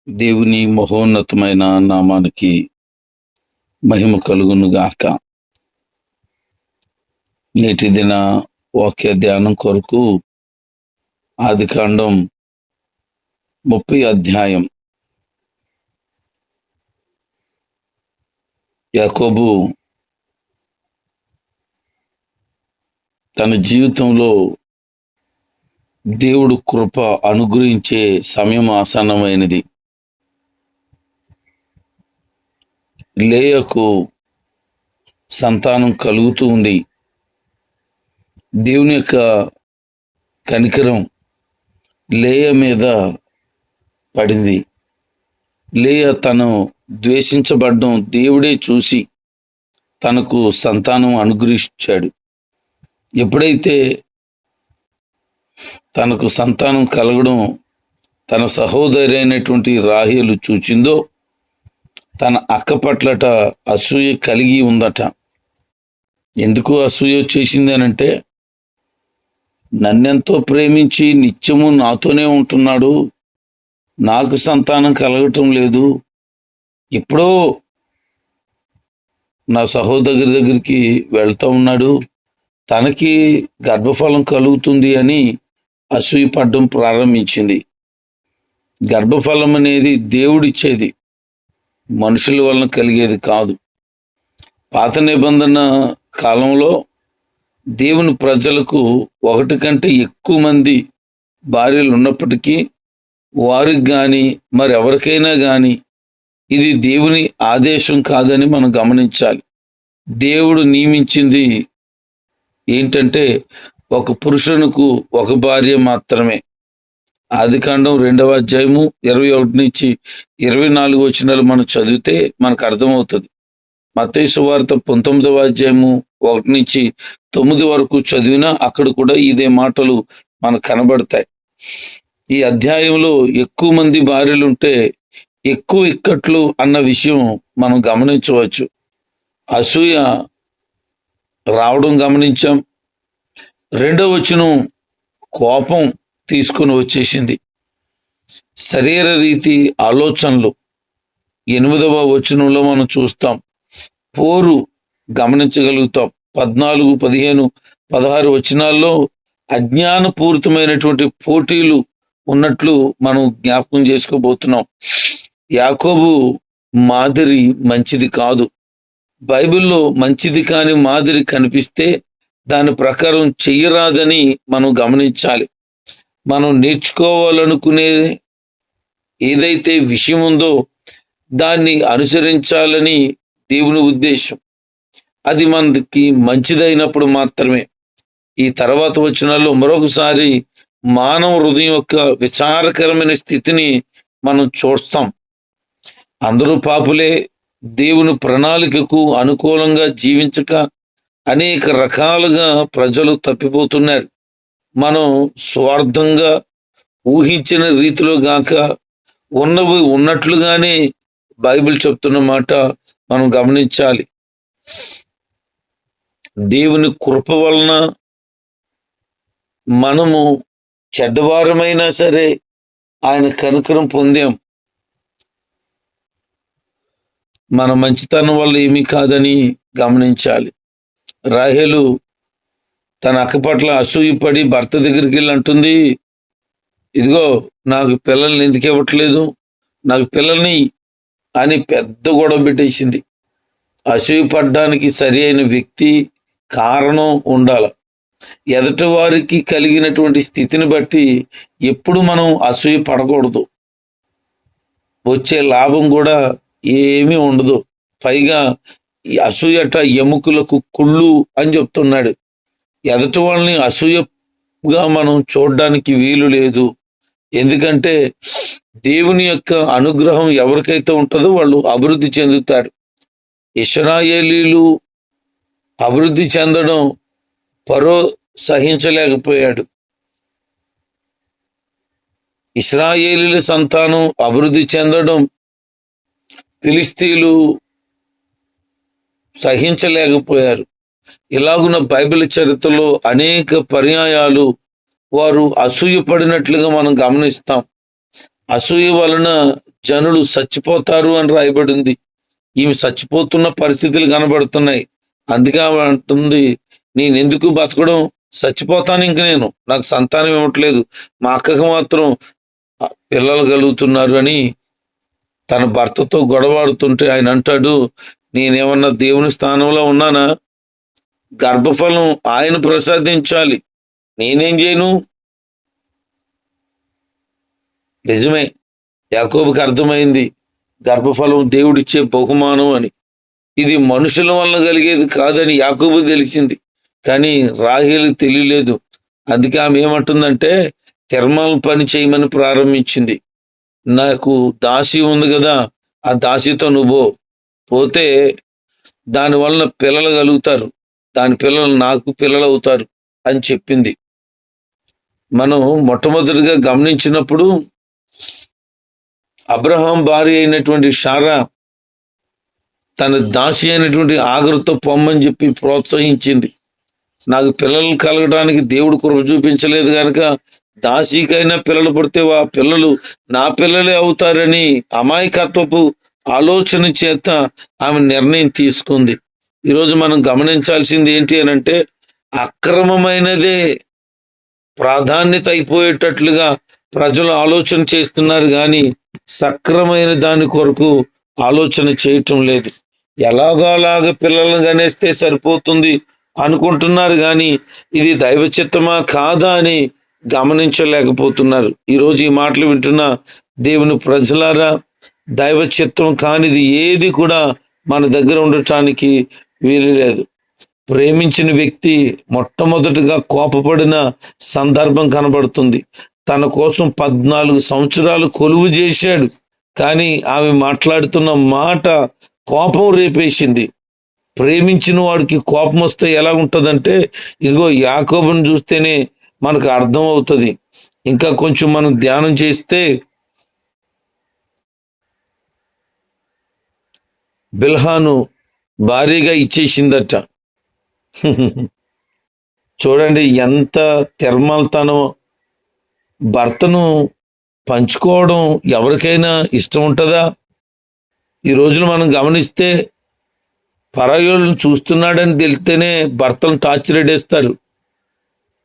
దేవుని మహోన్నతమైన నామానికి మహిమ కలుగును గాక. నేటి దిన వాక్య ధ్యానం కొరకు ఆదికాండం 30 అధ్యాయం. యాకోబు తన జీవితంలో దేవుడు కృప అనుగ్రహించే సమయం ఆసన్నమైనది. లేయకు సంతానం కలుగుతూ ఉంది. దేవుని యొక్క కనికరం లేయ మీద పడింది. లేయ తను ద్వేషించబడ్డం దేవుడే చూసి తనకు సంతానం అనుగ్రహించాడు. ఎప్పుడైతే తనకు సంతానం కలగడం తన సహోదరి అయినటువంటి రాహేలు చూచిందో, తన అక్క పట్లట అసూయ కలిగి ఉందట. ఎందుకు అసూయ చేసింది అనంటే, నన్నెంతో ప్రేమించి నిత్యము నాతోనే ఉంటున్నాడు, నాకు సంతానం కలగటం లేదు, ఎప్పుడో నా సహోదరి దగ్గరికి వెళ్తా ఉన్నాడు, తనకి గర్భఫలం కలుగుతుంది అని అసూయ పడ్డం ప్రారంభించింది. గర్భఫలం అనేది దేవుడిచ్చేది, మనుషుల వలన కలిగేది కాదు. పాత నిబంధన కాలంలో దేవుని ప్రజలకు ఒకటి కంటే ఎక్కువ మంది భార్యలు ఉన్నప్పటికీ వారికి కానీ మరెవరికైనా కానీ ఇది దేవుని ఆదేశం కాదని మనం గమనించాలి. దేవుడు నియమించింది ఏంటంటే ఒక పురుషునికి ఒక భార్య మాత్రమే. ఆదికాండం 2వ అధ్యాయము 21 నుంచి 24 వచనాలు మనం చదివితే మనకు అర్థమవుతుంది. మత్తయి సువార్త 19వ అధ్యాయము 1 నుంచి 9 వరకు చదివినా అక్కడ కూడా ఇదే మాటలు మనకు కనబడతాయి. ఈ అధ్యాయంలో ఎక్కువ మంది భార్యలుంటే ఎక్కువ ఇక్కట్లు అన్న విషయం మనం గమనించవచ్చు. అసూయ రావడం గమనించాం. 2వ వచనం కోపం తీసుకుని వచ్చేసింది. శరీర రీతి ఆలోచనలు 8వ వచనంలో మనం చూస్తాం. పోరు గమనించగలుగుతాం. 14, 15, 16 వచనాల్లో అజ్ఞానపూరితమైనటువంటి పోటీలు ఉన్నట్లు మనం జ్ఞాపకం చేసుకోబోతున్నాం. యాకోబు మాదిరి మంచిది కాదు. బైబిల్లో మంచిది కాని మాదిరి కనిపిస్తే దాని ప్రకారం చెయ్యరాదని మనం గమనించాలి. మనం నేర్చుకోవాలనుకునే ఏదైతే విషయం ఉందో దాన్ని అనుసరించాలని దేవుని ఉద్దేశం. అది మనకి మంచిదైనప్పుడు మాత్రమే. ఈ తర్వాత వచనాల్లో మరొకసారి మానవ హృదయం యొక్క విచారకరమైన స్థితిని మనం చూస్తాం. అందరూ పాపులే, దేవుని ప్రణాళికకు అనుకూలంగా జీవించక అనేక రకాలుగా ప్రజలు తప్పిపోతున్నారు. మనం స్వార్థంగా ఊహించిన రీతిలో గాక ఉన్నవి ఉన్నట్లుగానే బైబిల్ చెప్తున్న మాట మనం గమనించాలి. దేవుని కృప వలన మనము చెడ్డవారమైనా సరే ఆయన కనికరం పొందాం. మన మంచితనం వల్ల ఏమీ కాదని గమనించాలి. రాహేలు తన అక్క పట్ల అసూయపడి భర్త దగ్గరికి వెళ్ళి అంటుంది, ఇదిగో నాకు పిల్లల్ని ఎందుకు ఇవ్వట్లేదు, నాకు పిల్లల్ని అని పెద్ద గొడవ పెట్టేసింది. అసూయపడ్డానికి సరి అయిన వ్యక్తి, కారణం ఉండాలి. ఎదుటి వారికి కలిగినటువంటి స్థితిని బట్టి ఎప్పుడు మనం అసూయ పడకూడదు. వచ్చే లాభం కూడా ఏమీ ఉండదు. పైగా ఈ అసూయట ఎముకలకు కుళ్ళు అని చెప్తున్నాడు. ఎదుటి వాళ్ళని అసూయగా మనం చూడడానికి వీలు లేదు. ఎందుకంటే దేవుని యొక్క అనుగ్రహం ఎవరికైతే ఉంటుందో వాళ్ళు అభివృద్ధి చెందుతారు. ఇశ్రాయేలీలు అభివృద్ధి చెందడం ఫరో సహించలేకపోయాడు. ఇశ్రాయేలీల సంతానం అభివృద్ధి చెందడం ఫిలిస్తీన్లు సహించలేకపోయారు. ఇలాగున్న బైబిల్ చరిత్రలో అనేక పర్యాయాలు వారు అసూయపడినట్లుగా మనం గమనిస్తాం. అసూయ వలన జనులు చచ్చిపోతారు అని రాయబడింది. ఈమె చచ్చిపోతున్న పరిస్థితులు కనబడుతున్నాయి. అందుకే ఆమె అంటుంది, నేనెందుకు బతకడం, చచ్చిపోతాను ఇంక నేను, నాకు సంతానం ఇవ్వట్లేదు, మా అక్కకు మాత్రం పిల్లలు కలుగుతున్నారు అని తన భర్తతో గొడవాడుతుంటే ఆయన అంటాడు, నేనేమన్నా దేవుని స్థానంలో ఉన్నానా? గర్భఫలం ఆయన ప్రసాదించాలి, నేనేం చేయను? నిజమే, యాకోబుకి అర్థమైంది గర్భఫలం దేవుడిచ్చే బహుమానం అని. ఇది మనుషుల వలన కలిగేది కాదని యాకోబుకి తెలిసింది, కానీ రాహేలుకి తెలియలేదు. అందుకే ఆమె ఏమంటుందంటే, తిర్మల పని చేయమని ప్రారంభించింది. నాకు దాసి ఉంది కదా, ఆ దాసితో నువ్వు పోతే దాని వలన పిల్లలు కలుగుతారు, దాని పిల్లలు నాకు పిల్లలు అవుతారు అని చెప్పింది. మనం మొట్టమొదటిగా గమనించినప్పుడు అబ్రహాం భార్య అయినటువంటి శారా తన దాసి అయినటువంటి ఆగరుతో పొమ్మని చెప్పి ప్రోత్సహించింది. నాకు పిల్లలు కలగడానికి దేవుడు కృప చూపించలేదు కనుక దాసికైనా పిల్లలు పుడితే ఆ పిల్లలు నా పిల్లలే అవుతారని అమాయకత్వపు ఆలోచన చేత ఆమె నిర్ణయం తీసుకుంది. ఈరోజు మనం గమనించాల్సింది ఏంటి అని అంటే, అక్రమమైనదే ప్రాధాన్యత అయిపోయేటట్లుగా ప్రజలు ఆలోచన చేస్తున్నారు, కానీ సక్రమైన దాని కొరకు ఆలోచన చేయటం లేదు. ఎలాగోలాగా పిల్లలను గనేస్తే సరిపోతుంది అనుకుంటున్నారు, కానీ ఇది దైవ చిత్తమా కాదా అని గమనించలేకపోతున్నారు. ఈరోజు ఈ మాటలు వింటున్న దేవుని ప్రజలారా, దైవ చిత్తం కానిది ఏది కూడా మన దగ్గర ఉండటానికి వీలు లేదు. ప్రేమించిన వ్యక్తి మొట్టమొదటిగా కోపపడిన సందర్భం కనబడుతుంది. తన కోసం 14 సంవత్సరాలు కొలువు చేశాడు, కానీ ఆమె మాట్లాడుతున్న మాట కోపం రేపేసింది. ప్రేమించిన వాడికి కోపం వస్తే ఎలా ఉంటుందంటే, ఇదిగో యాకోబుని చూస్తేనే మనకు అర్థం అవుతుంది. ఇంకా కొంచెం మనం ధ్యానం చేస్తే బిల్హాను భారీగా ఇచ్చేసిందట. చూడండి ఎంత తిర్మలతనం. భర్తను పంచుకోవడం ఎవరికైనా ఇష్టం ఉంటుందా? ఈ రోజున మనం గమనిస్తే పరాయోళ్ళను చూస్తున్నాడని తెలిస్తేనే భర్తను టార్చరేడేస్తారు,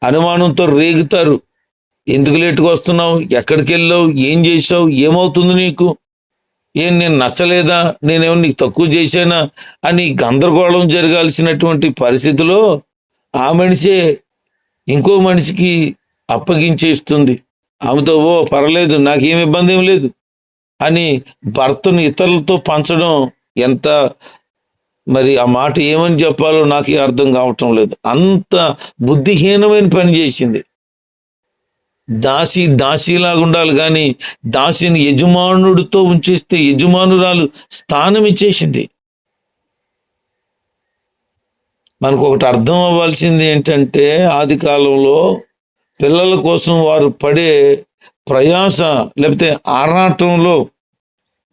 అనుమానంతో రేగుతారు. ఎందుకు లేటుగా వస్తున్నావు, ఎక్కడికి వెళ్ళావు, ఏం చేసావు, ఏమవుతుంది నీకు, ఏం నేను నచ్చలేదా, నేనేమో నీకు తక్కువ చేశానా అని గందరగోళం జరగాల్సినటువంటి పరిస్థితిలో ఆ మనిషే ఇంకో మనిషికి అప్పగించేస్తుంది. ఆమెతో ఓ పర్లేదు, నాకేం ఇబ్బంది ఏం లేదు అని భర్తను ఇతరులతో పంచడం ఎంత, మరి ఆ మాట ఏమని చెప్పాలో నాకు అర్థం కావటం లేదు. అంత బుద్ధిహీనమైన పని చేసింది. దాసిలాగా ఉండాలి, కానీ దాసిని యజమానుడితో ఉంచేస్తే యజమానురాలు స్థానం ఇచ్చేసింది. మనకు ఒకటి అర్థం అవ్వాల్సింది ఏంటంటే, ఆది కాలంలో పిల్లల కోసం వారు పడే ప్రయాస లేకపోతే ఆరాటంలో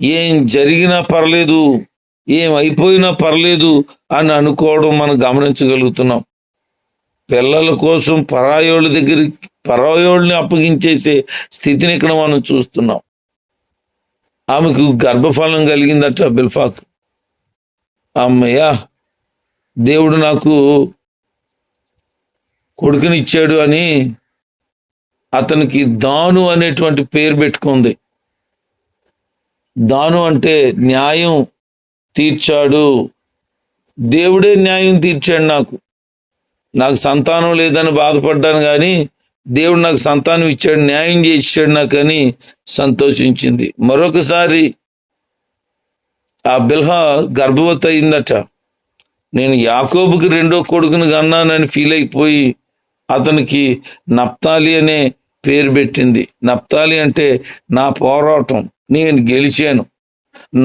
ఏం జరిగినా పర్లేదు, ఏం అయిపోయినా పర్లేదు అని అనుకోవడం మనం గమనించగలుగుతున్నాం. పిల్లల కోసం పరాయోళ్ళని అప్పగించేసే స్థితిని ఇక్కడ మనం చూస్తున్నాం. ఆమెకు గర్భఫలం కలిగిందట బిల్హాకు. అమ్మయ్యా, దేవుడు నాకు కొడుకునిచ్చాడు అని అతనికి దాను అనేటువంటి పేరు పెట్టుకుంది. దాను అంటే న్యాయం తీర్చాడు, దేవుడే న్యాయం తీర్చాడు. నాకు సంతానం లేదని బాధపడ్డాను, కానీ దేవుడు నాకు సంతానం ఇచ్చాడు, న్యాయం చేశాడు నాకు అని సంతోషించింది. మరొకసారి ఆ బిల్హా గర్భవతి అయిందట. నేను యాకోబుకి 2వ కొడుకుని కన్నానని ఫీల్ అయిపోయి అతనికి నప్తాలి అనే పేరు పెట్టింది. నప్తాలి అంటే నా పోరాటం, నేను గెలిచాను,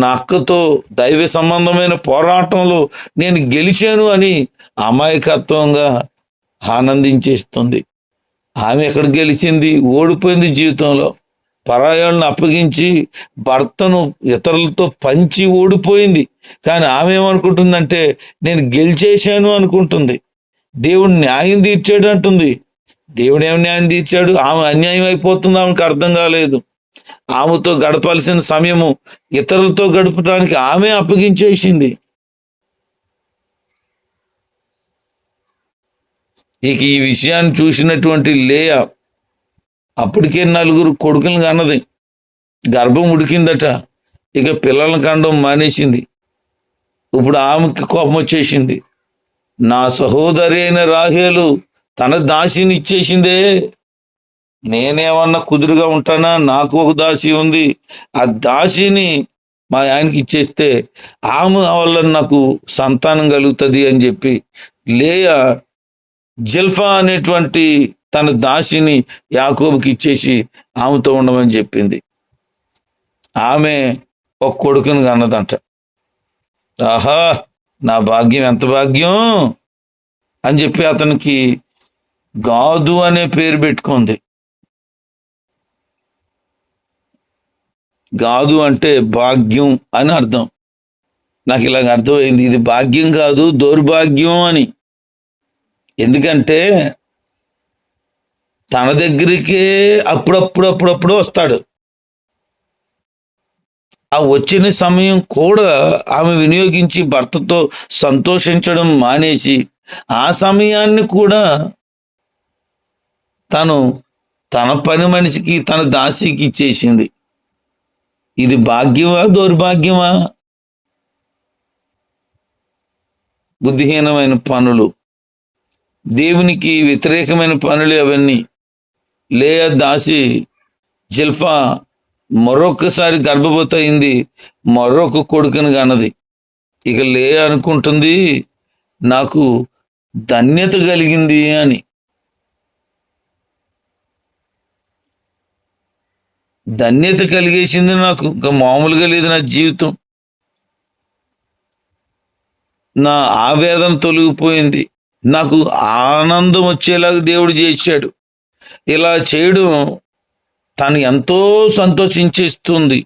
నా అక్కతో దైవ సంబంధమైన పోరాటంలో నేను గెలిచాను అని అమాయకత్వంగా ఆనందించేస్తుంది. ఆమె ఎక్కడ గెలిచింది, ఓడిపోయింది జీవితంలో. పరాయాలను అప్పగించి భర్తను ఇతరులతో పంచి ఓడిపోయింది. కానీ ఆమె ఏమనుకుంటుందంటే, నేను గెలిచేశాను అనుకుంటుంది. దేవుడు న్యాయం తీర్చాడు అంటుంది. దేవుడు ఏమి న్యాయం తీర్చాడు, ఆమె అన్యాయం అయిపోతుంది, ఆమెకు అర్థం కాలేదు. ఆమెతో గడపాల్సిన సమయము ఇతరులతో గడపడానికి ఆమె అప్పగించేసింది. ఇక ఈ విషయాన్ని చూసినటువంటి లేయా అప్పటికే 4 కొడుకులను కన్నది, గర్భం ఉడికిందట, ఇక పిల్లలను కనడం మానేసింది. ఇప్పుడు ఆమెకి కోపం వచ్చేసింది. నా సహోదరి అయిన రాహేలు తన దాసిని ఇచ్చేసిందే, నేనేమన్నా కుదురుగా ఉంటానా? నాకు ఒక దాసి ఉంది, ఆ దాసిని మా ఆయనకి ఇచ్చేస్తే ఆమె వల్ల నాకు సంతానం కలుగుతుంది అని చెప్పి లేయా జిల్ఫా అనేటువంటి తన దాసిని యాకోబుకి ఇచ్చేసి ఆమెతో ఉండమని చెప్పింది. ఆమె ఒక కొడుకుని కన్నదంట. ఆహా, నా భాగ్యం ఎంత భాగ్యం అని చెప్పి అతనికి గాదు అనే పేరు పెట్టుకుంది. గాదు అంటే భాగ్యం అని అర్థం. నాకు ఇలాగ అర్థమైంది, ఇది భాగ్యం కాదు దౌర్భాగ్యం అని. ఎందుకంటే తన దగ్గరికే అప్పుడప్పుడు వస్తాడు. ఆ వచ్చిన సమయం కూడా ఆమె వినియోగించి భర్తతో సంతోషించడం మానేసి ఆ సమయాన్ని కూడా తన పని మనిషికి, తన దాసికి ఇచ్చేసింది. ఇది భాగ్యమా దౌర్భాగ్యమా? బుద్ధిహీనమైన పనులు, దేవునికి వ్యతిరేకమైన పనులు అవన్నీ. లేయా దాసి జిల్ఫా మరొకసారి గర్భవతి అయింది, మరొక కొడుకుని కన్నది. ఇక లేయా అనుకుంటుంది, నాకు ధన్యత కలిగింది అని. ధన్యత కలిగేసింది నాకు, ఇంకా మామూలుగా లేదు నా జీవితం. నా ఆవేదన తొలగిపోయింది, నాకు ఆనందం వచ్చేలాగా దేవుడు చేశాడు. ఇలా చేయడం తను ఎంతో సంతోషించేస్తుంది.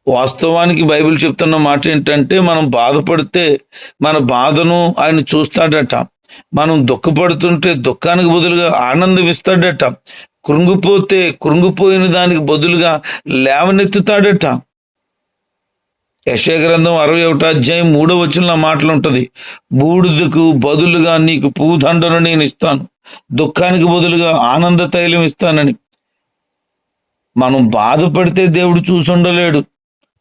వాస్తవానికి బైబిల్ చెప్తున్న మాట ఏంటంటే, మనం బాధపడితే మన బాధను ఆయన చూస్తాడట, మనం దుఃఖపడుతుంటే దుఃఖానికి బదులుగా ఆనందం ఇస్తాడట, కృంగిపోయిన దానికి బదులుగా లేవనెత్తుతాడట. యెషయా గ్రంథం 61వ అధ్యాయం 3వ వచనంలో మాటలు ఉంటది, బూడిదకు బదులుగా నీకు పూదండను నేను ఇస్తాను, దుఃఖానికి బదులుగా ఆనంద తైలం ఇస్తానని. మనం బాధపడితే దేవుడు చూసుండలేడు,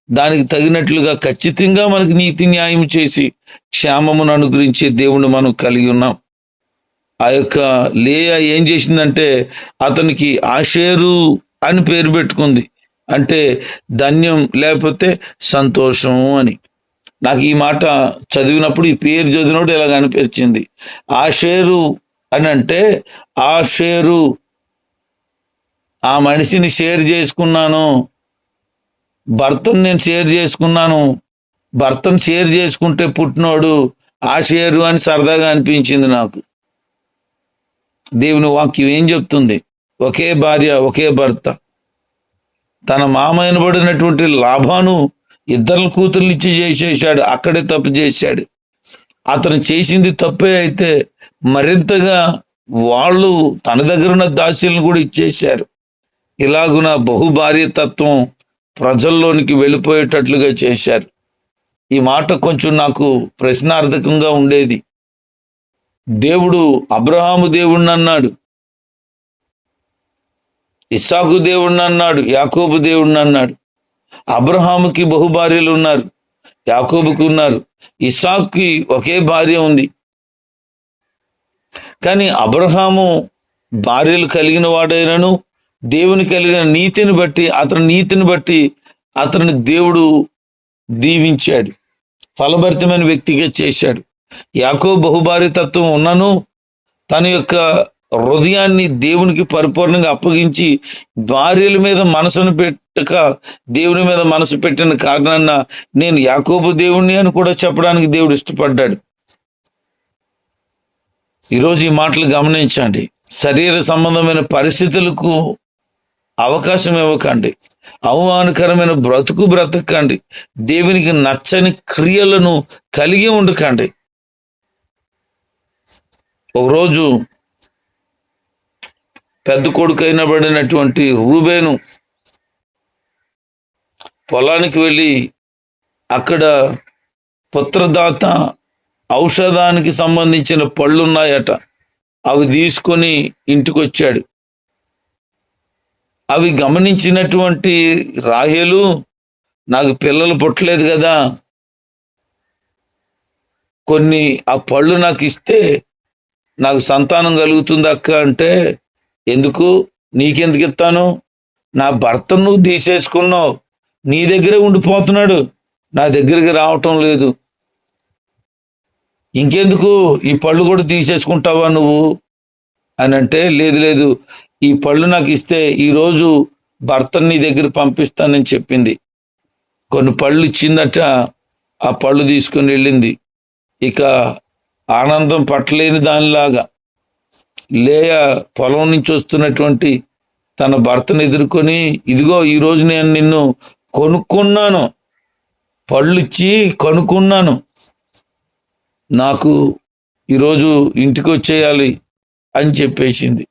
దానికి తగినట్లుగా ఖచ్చితంగా మనకి నీతి న్యాయం చేసి క్షేమమును అనుగ్రహించే దేవుని మనం కలిగి ఉన్నాం. ఆ యొక్క లేయా ఏం చేసిందంటే అతనికి ఆషేరు అని పేరు పెట్టుకుంది, అంటే ధన్యం లేకపోతే సంతోషం అని. నాకు ఈ మాట చదివినప్పుడు, ఈ పేరు చదివినప్పుడు ఇలాగ అనిపించింది. ఆషేరు అని అంటే ఆషేరు, ఆ మనిషిని షేర్ చేసుకున్నాను, భర్తను నేను షేర్ చేసుకున్నాను, భర్తను షేర్ చేసుకుంటే పుట్టినోడు ఆషేరు అని సరదాగా అనిపించింది నాకు. దేవుని వాక్యం ఏం చెప్తుంది? ఒకే భార్య ఒకే భర్త. తన మామైనబడినటువంటి లాభాను 2 కూతుర్లు ఇచ్చి చేసేసాడు, అక్కడే తప్పు చేశాడు. అతను చేసింది తప్పే అయితే మరింతగా వాళ్ళు తన దగ్గర ఉన్న దాస్యులను కూడా ఇచ్చేశారు. ఇలాగున బహుభార్యతత్వం ప్రజల్లోనికి వెళ్ళిపోయేటట్లుగా చేశారు. ఈ మాట కొంచెం నాకు ప్రశ్నార్థకంగా ఉండేది. దేవుడు అబ్రహాము దేవుణ్ణి అన్నాడు, ఇస్సాకు దేవుణ్ణి అన్నాడు, యాకోబు దేవుణ్ణి అన్నాడు. అబ్రహాముకి బహుభార్యలు ఉన్నారు, యాకోబుకి ఉన్నారు, ఇస్సాకుకి ఒకే భార్య ఉంది. కానీ అబ్రహాము భార్యలు కలిగిన వాడైనను దేవుని కలిగిన నీతిని బట్టి అతని దేవుడు దీవించాడు, ఫలభరితమైన వ్యక్తిగా చేశాడు. యాకోబు బహుభార్యతత్వం ఉన్నను తన యొక్క హృదయాన్ని దేవునికి పరిపూర్ణంగా అప్పగించి భార్యల మీద మనసును పెట్టక దేవుని మీద మనసు పెట్టిన కారణాన నేను యాకోబు దేవుణ్ణి అని కూడా చెప్పడానికి దేవుడు ఇష్టపడ్డాడు. ఈరోజు ఈ మాటలు గమనించండి. శరీర సంబంధమైన పరిస్థితులకు అవకాశం ఇవ్వకండి, అవమానకరమైన బ్రతకండి, దేవునికి నచ్చని క్రియలను కలిగి ఉండకండి. ఒకరోజు పెద్ద కొడుకు అయినబడినటువంటి రూబేను పొలానికి వెళ్ళి అక్కడ పుత్రదాత ఔషధానికి సంబంధించిన పళ్ళున్నాయట, అవి తీసుకొని ఇంటికి వచ్చాడు. అవి గమనించినటువంటి రాహేలు, నాకు పిల్లలు పుట్టలేదు కదా, కొన్ని ఆ పళ్ళు నాకు ఇస్తే నాకు సంతానం కలుగుతుంది అక్క అంటే, ఎందుకు, నీకెందుకు ఇస్తాను, నా భర్తను నువ్వు తీసేసుకున్నావు, నీ దగ్గరే ఉండిపోతున్నాడు, నా దగ్గరికి రావటం లేదు, ఇంకెందుకు ఈ పళ్ళు కూడా తీసేసుకుంటావా నువ్వు అని అంటే, లేదు లేదు, ఈ పళ్ళు నాకు ఇస్తే ఈరోజు భర్తని నీ దగ్గర పంపిస్తానని చెప్పింది. కొన్ని పళ్ళు ఇచ్చిందట, ఆ పళ్ళు తీసుకుని వెళ్ళింది. ఇక ఆనందం పట్టలేని దానిలాగా లేయ పొలం నుంచి వస్తున్నటువంటి తన భర్తను ఎదుర్కొని, ఇదిగో ఈరోజు నేను నిన్ను కొనుక్కున్నాను, పళ్ళు ఇచ్చి కొనుక్కున్నాను, నాకు ఈరోజు ఇంటికి వచ్చేయాలి అని చెప్పేసింది.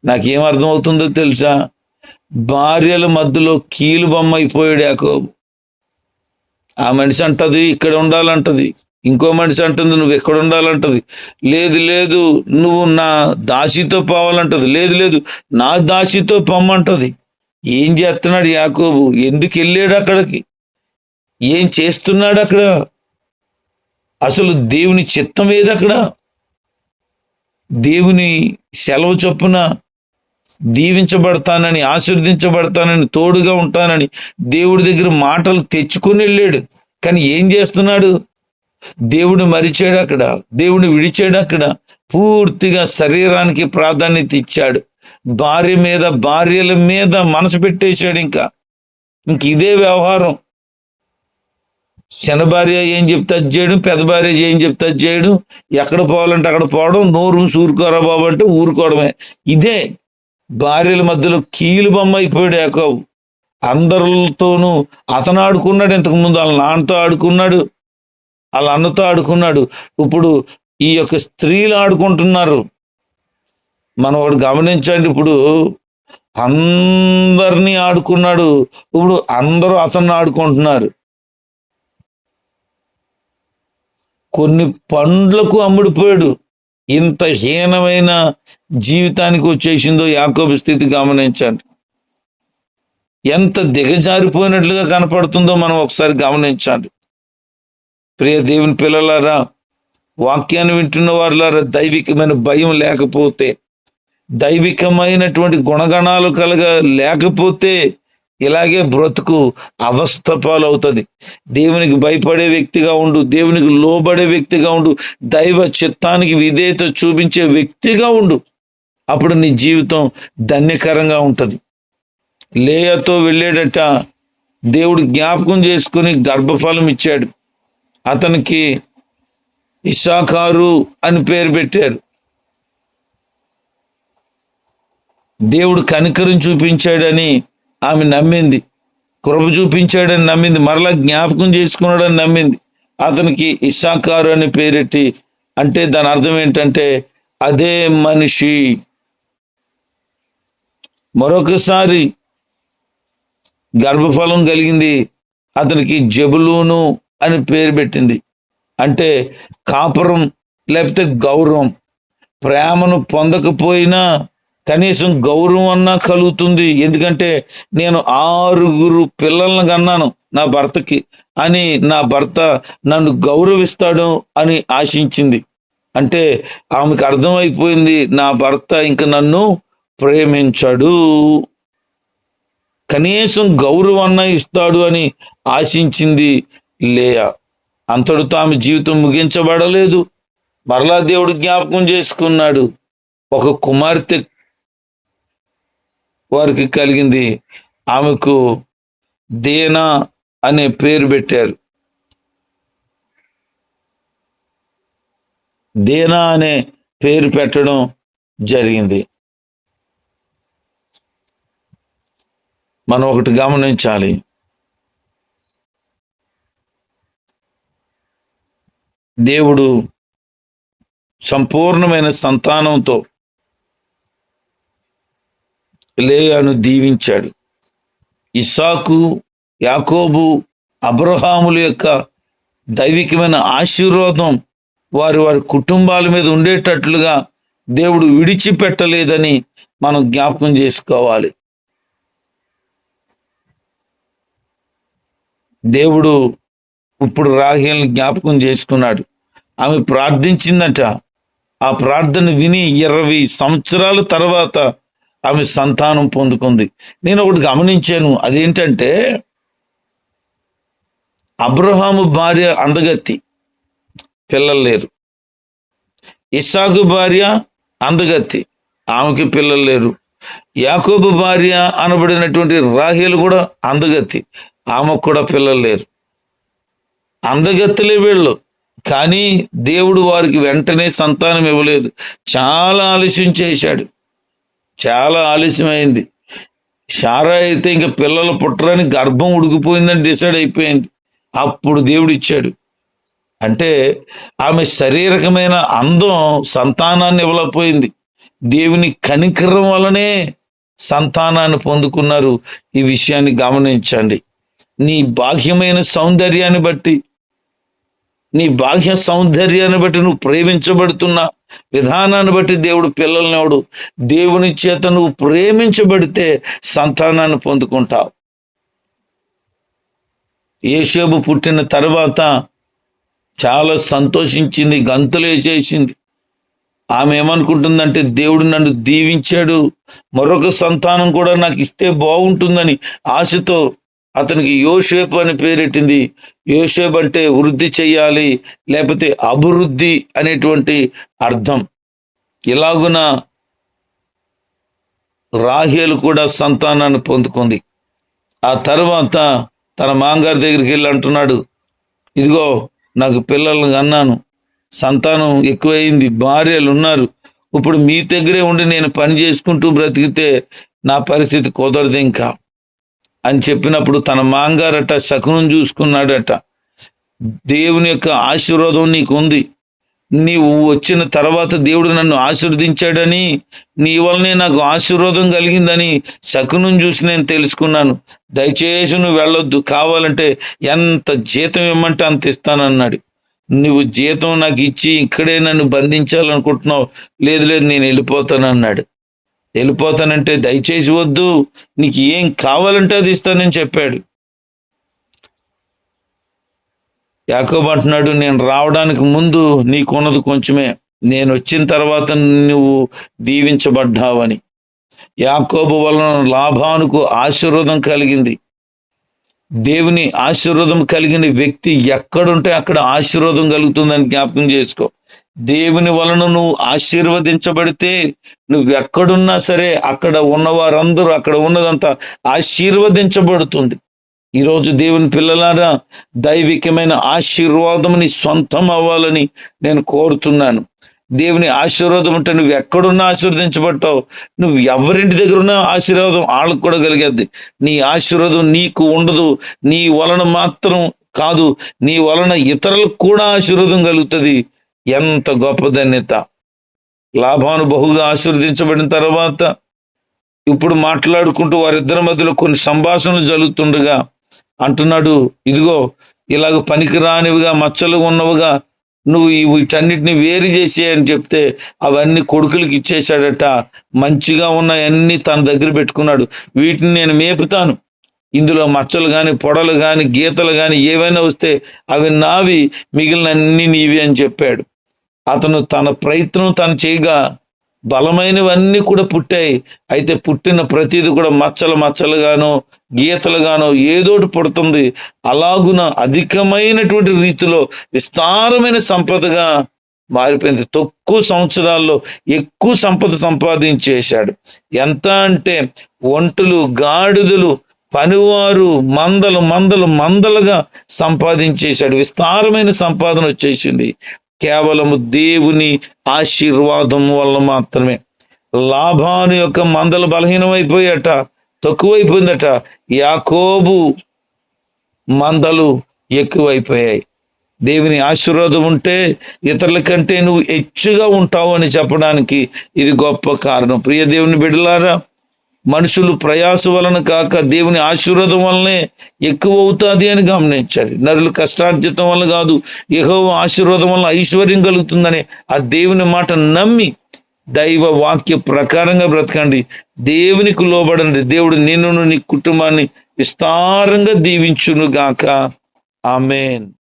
నాకేం అర్థమవుతుందో తెలుసా, భార్యల మధ్యలో కీలు బొమ్మ అయిపోయాడు యాకోబు. ఆ మనిషి అంటది ఇక్కడ ఉండాలంటది, ఇంకో మనిషి అంటుంది నువ్వు ఎక్కడ ఉండాలంటది, లేదు లేదు నువ్వు నా దాసితో పోవాలంటది, లేదు లేదు నా దాసితో పొమ్మంటది. ఏం చేస్తున్నాడు యాకోబు, ఎందుకు వెళ్ళాడు అక్కడికి, ఏం చేస్తున్నాడు అక్కడ, అసలు దేవుని చిత్తం ఏది అక్కడ, దేవుని సెలవు చొప్పున దీవించబడతానని, ఆశీర్వదించబడతానని, తోడుగా ఉంటానని దేవుడి దగ్గర మాటలు తెచ్చుకొని వెళ్ళాడు. కానీ ఏం చేస్తున్నాడు, దేవుడు మరిచాడు అక్కడ, దేవుడు విడిచాడు అక్కడ, పూర్తిగా శరీరానికి ప్రాధాన్యత ఇచ్చాడు, భార్యల మీద మనసు పెట్టేశాడు. ఇంక ఇదే వ్యవహారం, చిన్న భార్య ఏం చెప్తే అది చేయడం, పెద్ద భార్య ఏం చెప్తే అది చేయడం, ఎక్కడ పోవాలంటే అక్కడ పోవడం, నోరు ఊరుకోరా బాబు అంటే ఊరుకోవడమే. ఇదే భార్యల మధ్యలో కీలు బొమ్మ అయిపోయాడు యాకోబు. అందరితోనూ అతను ఆడుకున్నాడు, ఇంతకు ముందు వాళ్ళ నాన్నతో ఆడుకున్నాడు, వాళ్ళ అన్నతో ఆడుకున్నాడు, ఇప్పుడు ఈ యొక్క స్త్రీలు ఆడుకుంటున్నారు. మనం ఒకటి గమనించండి, ఇప్పుడు అందరినీ ఆడుకున్నాడు, ఇప్పుడు అందరూ అతన్ని ఆడుకుంటున్నారు. కొన్ని పండ్లకు అమ్ముడిపోయాడు. ఇంత హీనమైన జీవితానికి వచ్చేసిందో యాకోబు స్థితి గమనించండి. ఎంత దిగజారిపోయినట్లుగా కనపడుతుందో మనం ఒకసారి గమనించండి. ప్రియ దేవుని పిల్లలారా, వాక్యాన్ని వింటున్న వారులారా, దైవికమైన భయం లేకపోతే, దైవికమైనటువంటి గుణగణాలు లేకపోతే ఇలాగే బ్రతుకు అవస్థ పాలవుతుంది. దేవునికి భయపడే వ్యక్తిగా ఉండు, దేవునికి లోబడే వ్యక్తిగా ఉండు, దైవ చిత్తానికి విధేయత చూపించే వ్యక్తిగా ఉండు, అప్పుడు నీ జీవితం ధన్యకరంగా ఉంటుంది. లేయాతో వెళ్ళాడట, దేవుడు జ్ఞాపకం చేసుకుని గర్భఫలం ఇచ్చాడు. అతనికి ఇస్సాకారు అని పేరు పెట్టారు. దేవుడు కనికరం చూపించాడని ఆమె నమ్మింది, కృప చూపించాడని నమ్మింది, మరలా జ్ఞాపకం చేసుకున్నాడని నమ్మింది. అతనికి ఇస్సాకారు అని పేరెట్టి, అంటే దాని అర్థం ఏంటంటే అదే మనిషి. మరొకసారి గర్భఫలం కలిగింది, అతనికి జబులూను అని పేరు పెట్టింది, అంటే కాపురం లేకపోతే గౌరవం. ప్రేమను పొందకపోయినా కనీసం గౌరవం అన్నా కలుగుతుంది, ఎందుకంటే నేను 6 పిల్లలను కన్నాను నా భర్తకి అని, నా భర్త నన్ను గౌరవిస్తాడు అని ఆశించింది. అంటే ఆమెకు అర్థమైపోయింది, నా భర్త ఇంక నన్ను ప్రేమించడు, కనీసం గౌరవం అన్నా ఇస్తాడు అని ఆశించింది లేయా. అంతటితో ఆమె జీవితం ముగించబడలేదు. మరలా దేవుడు జ్ఞాపకం చేసుకున్నాడు. ఒక కుమార్తె వారికి కలిగింది, ఆమెకు దేనా అనే పేరు పెట్టారు. దేనా అనే పేరు పెట్టడం జరిగింది. మనం ఒకటి గమనించాలి, దేవుడు సంపూర్ణమైన సంతానంతో లేయాను దీవించాడు. ఇస్సాకు యాకోబు అబ్రహాముల యొక్క దైవికమైన ఆశీర్వాదం వారి వారి కుటుంబాల మీద ఉండేటట్లుగా దేవుడు విడిచిపెట్టలేదని మనం జ్ఞాపకం చేసుకోవాలి. దేవుడు ఇప్పుడు రాహేలుని జ్ఞాపకం చేసుకున్నాడు. ఆమె ప్రార్థించిందట. ఆ ప్రార్థన విని 20 సంవత్సరాల తర్వాత ఆమె సంతానం పొందుకుంది. నేను ఒకటి గమనించాను, అదేంటంటే అబ్రహాము భార్య అందగత్తి, పిల్లలు లేరు. ఇస్సాకు భార్య అందగత్తి, ఆమెకి పిల్లలు లేరు. యాకోబు భార్య అనబడినటువంటి రాహేలు కూడా అందగత్తి, ఆమెకు కూడా పిల్లలు లేరు. అందగత్తెలే వీళ్ళు, కానీ దేవుడు వారికి వెంటనే సంతానం ఇవ్వలేదు. చాలా ఆలస్యం చేశాడు, చాలా ఆలస్యమైంది. శారా అయితే ఇంకా పిల్లలు పుట్టరని గర్భం ఉడికిపోయిందని డిసైడ్ అయిపోయింది. అప్పుడు దేవుడు ఇచ్చాడు. అంటే ఆమె శారీరకమైన అందం సంతానాన్ని ఇవ్వలేకపోయింది. దేవుని కనికరం వలనే సంతానాన్ని పొందుకున్నారు. ఈ విషయాన్ని గమనించండి. నీ బాహ్యమైన సౌందర్యాన్ని బట్టి, నీ బాహ్య సౌందర్యాన్ని బట్టి నువ్వు ప్రేమించబడుతున్న విధానాన్ని బట్టి దేవుడు పిల్లలనివాడు. దేవుని చేత నువ్వు ప్రేమించబడితే సంతానాన్ని పొందుకుంటావు. యోసేపు పుట్టిన తర్వాత చాలా సంతోషించింది, గంతులేసేసింది. ఆమె ఏమనుకుంటుందంటే దేవుడు నన్ను దీవించాడు, మరొక సంతానం కూడా నాకు ఇస్తే బాగుంటుందని ఆశతో అతనికి యోసేపు అని పేరెట్టింది. యోసేపు అంటే వృద్ధి చెయ్యాలి, లేకపోతే అభివృద్ధి అనేటువంటి అర్థం. ఇలాగున రాహేలు కూడా సంతానాన్ని పొందుకుంది. ఆ తర్వాత తన మాంగారి దగ్గరికి వెళ్ళి అంటున్నాడు, ఇదిగో నాకు పిల్లలను అన్నాను, సంతానం ఎక్కువైంది, భార్యలు ఉన్నారు, ఇప్పుడు మీ దగ్గరే ఉండి నేను పని చేసుకుంటూ బ్రతికితే నా పరిస్థితి కుదరదు ఇంకా అని చెప్పినప్పుడు తన మాంగారట శకునం చూసుకున్నాడట. దేవుని యొక్క ఆశీర్వాదం నీకు ఉంది, నీవు వచ్చిన తర్వాత దేవుడు నన్ను ఆశీర్వదించాడని, నీ వల్లనే నాకు ఆశీర్వాదం కలిగిందని శకునం చూసి నేను తెలుసుకున్నాను. దయచేసి నువ్వు వెళ్ళొద్దు, కావాలంటే ఎంత జీతం ఇమ్మంటే అంత ఇస్తానన్నాడు. నువ్వు జీతం నాకు ఇచ్చి ఇక్కడే నన్ను బంధించాలనుకుంటున్నావు, లేదు లేదు నేను వెళ్ళిపోతానన్నాడు. వెళ్ళిపోతానంటే దయచేసి వద్దు, నీకు ఏం కావాలంటే అది ఇస్తానని చెప్పాడు. యాకోబు అంటున్నాడు, నేను రావడానికి ముందు నీకున్నది కొంచెమే, నేను వచ్చిన తర్వాత నువ్వు దీవించబడ్డావని. యాకోబు వలన లాభానుకు ఆశీర్వాదం కలిగింది. దేవుని ఆశీర్వాదం కలిగిన వ్యక్తి ఎక్కడుంటే అక్కడ ఆశీర్వాదం కలుగుతుందని జ్ఞాపకం చేసుకో. దేవుని వలన నువ్వు ఆశీర్వదించబడితే నువ్వు ఎక్కడున్నా సరే అక్కడ ఉన్నవారందరూ, అక్కడ ఉన్నదంతా ఆశీర్వదించబడుతుంది. ఈరోజు దేవుని పిల్లలారా, దైవికమైన ఆశీర్వాదం నీ సొంతం అవ్వాలని నేను కోరుతున్నాను. దేవుని ఆశీర్వాదం ఉంటే నువ్వు ఎక్కడున్నా ఆశీర్వదించబడతావు. నువ్వు ఎవరింటి దగ్గర ఉన్నా ఆశీర్వాదం వాళ్ళకు కూడా కలిగేది. నీ ఆశీర్వాదం నీకు ఉండదు, నీ వలన మాత్రం కాదు, నీ వలన ఇతరులకు కూడా ఆశీర్వాదం కలుగుతుంది. ఎంత గొప్ప ధన్యత! లాభాను బహుగా ఆశీర్వదించబడిన తర్వాత ఇప్పుడు మాట్లాడుకుంటూ వారిద్దరి మధ్యలో కొన్ని సంభాషణలు జరుగుతుండగా అంటున్నాడు, ఇదిగో ఇలాగ పనికిరానివిగా మచ్చలు ఉన్నవిగా నువ్వు వీటన్నిటిని వేరు చేసి అని చెప్తే అవన్నీ కొడుకులకి ఇచ్చేశాడట. మంచిగా ఉన్నాయన్నీ తన దగ్గర పెట్టుకున్నాడు. వీటిని నేను మేపుతాను, ఇందులో మచ్చలు కానీ పొడలు కానీ గీతలు కానీ ఏవైనా వస్తే అవి నావి, మిగిలిన అన్ని నీవి అని చెప్పాడు. అతను తన ప్రయత్నం తను చేయగా బలమైనవన్నీ కూడా పుట్టాయి. అయితే పుట్టిన ప్రతిది కూడా మచ్చలుగానో గీతలుగానో ఏదోటి పుడుతుంది. అలాగున అధికమైనటువంటి రీతిలో విస్తారమైన సంపదగా మారిపోయింది. తక్కువ సంవత్సరాల్లో ఎక్కువ సంపద సంపాదించేశాడు. ఎంత అంటే ఒంటెలు, గాడిదలు, పనివారు మందలుగా సంపాదించేశాడు. విస్తారమైన సంపాదన వచ్చేసింది. కేవలము దేవుని ఆశీర్వాదం వల్ల మాత్రమే. లాభాను యొక్క మందలు బలహీనమైపోయాట, తక్కువైపోయిందట. యాకోబు మందలు ఎక్కువైపోయాయి. దేవుని ఆశీర్వాదం ఉంటే ఇతరుల కంటే నువ్వు హెచ్చుగా ఉంటావు అని చెప్పడానికి ఇది గొప్ప కారణం. ప్రియ దేవుని బిడ్డలారా, మనుషులు ప్రయాస వలన కాక దేవుని ఆశీర్వాదం వలనే ఎక్కువ అవుతుంది అని గమనించాడు. నరులు కష్టార్జితం వల్ల కాదు, యెహోవా ఆశీర్వాదం వల్ల ఐశ్వర్యం కలుగుతుందని ఆ దేవుని మాట నమ్మి దైవ వాక్య ప్రకారంగా బ్రతకండి. దేవునికి లోబడండి. దేవుడు నిన్ను నీ కుటుంబాన్ని విస్తారంగా దీవించును గాక. ఆమేన్.